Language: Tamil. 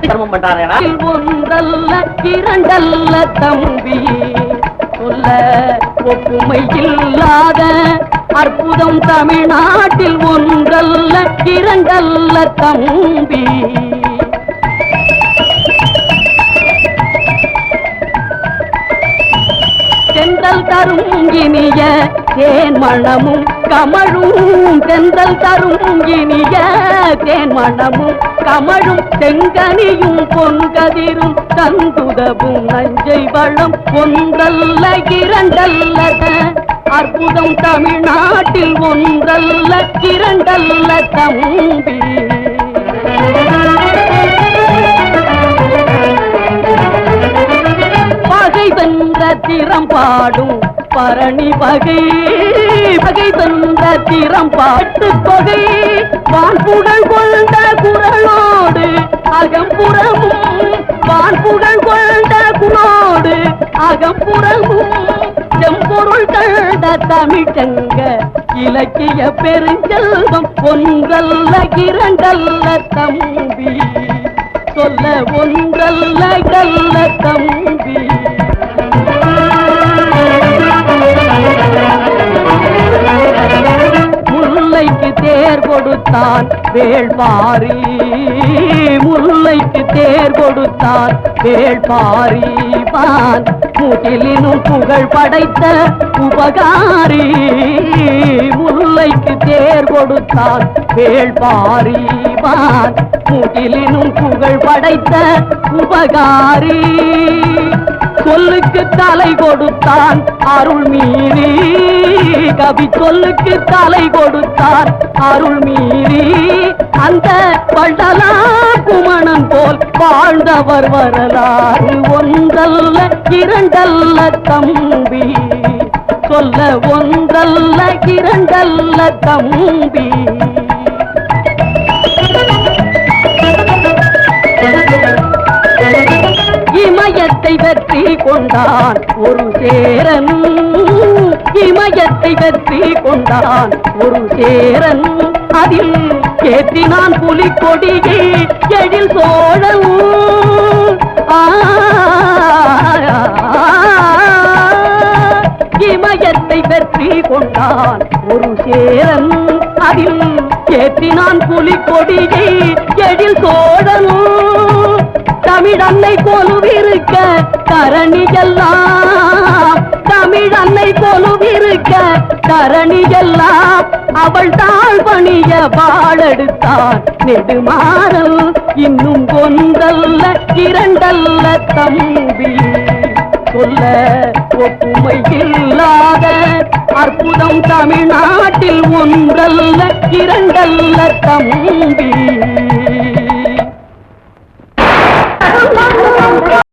கட்டு கர்மம் பண்றாரா? ஒன்றல்ல இரண்டல்ல தம்பி, சொல்ல ஒப்புமை இல்லாத அற்புதம் தமிழ்நாட்டில் ஒன்றல்ல இரண்டல்ல தம்பி. தென்றல் தரும் இனிய தேன் மணமும் கமழும், தென்றல் தரும் இனிய தேன் மணமும் கமழும், செங்கனியும் பொன்கதிரும் தந்துதவும் நஞ்சை வளம் ஒன்றல்ல இரண்டல்ல அற்புதம் தமிழ்நாட்டில் ஒன்றல்ல இரண்டல்ல தம்பி. பகை வென்ற திறம் பாடும் பரணி வகை, பகை வென்ற திறம் பாட்டு தொகை, வான்புகழ் கொண்ட குரலோடு அகம்புறமும், வான்புகழ் கொண்ட குரலோடு அகம்புறமும், செம்பொருள் கண்ட தமிழ்ச்சங்க இலக்கிய பெருஞ்செல்வம் ஒன்றல்ல இரண்டல்ல தம்பி, சொல்ல ஒன்றல்ல இரண்டல்ல தம்பி. முல்லைக்கு தேர் கொடுத்தான் வேள்பாரி, முல்லைக்கு தேர் கொடுத்தான் வேள்பாரி, வான் முகிலினும் புகழ் படைத்த உபகாரி, முல்லைக்கு தேர் கொடுத்தான் வேள்பாரி, வான் முகிலினும் புகழ் படைத்த உபகாரி, சொல்லுக்கு தலை கொடுத்தான் அருள் மீறி, கவி சொல்லுக்கு தலை கொடுத்தான் அருள் மீறி, அந்த பண்டலா குமணன் போல் வாழ்ந்தவர் வரலாறு ஒன்றல்ல இரண்டல்ல தம்பி, சொல்ல ஒன்றல்ல இரண்டல்ல தம்பி. இமயத்தை வெற்றி கொண்டான் ஒரு சேரன், இமயத்தை வெற்றி கொண்டான் ஒரு சேரன், அதில் ஏற்றினான் புலிக்கொடியை எழில் சோழன். இமயத்தை வெற்றி கொண்டான் ஒரு சேரன், அதில் ஏற்றினான் புலிக்கொடியை எழில் சோழன். தமிழன்னை கொலுவிருக்க தரணியெல்லாம், தமிழன்னை கொலுவிருக்க தரணியெல்லாம், அவள் தாழ் பணிய வாழெடுத்தான் நெடுமாறல், இன்னும் ஒன்றல்ல இரண்டல்ல தம்பி, சொல்ல ஒப்புமை இல்லாத அற்புதம் தமிழ்நாட்டில் ஒன்றல்ல இரண்டல்ல தம்பி.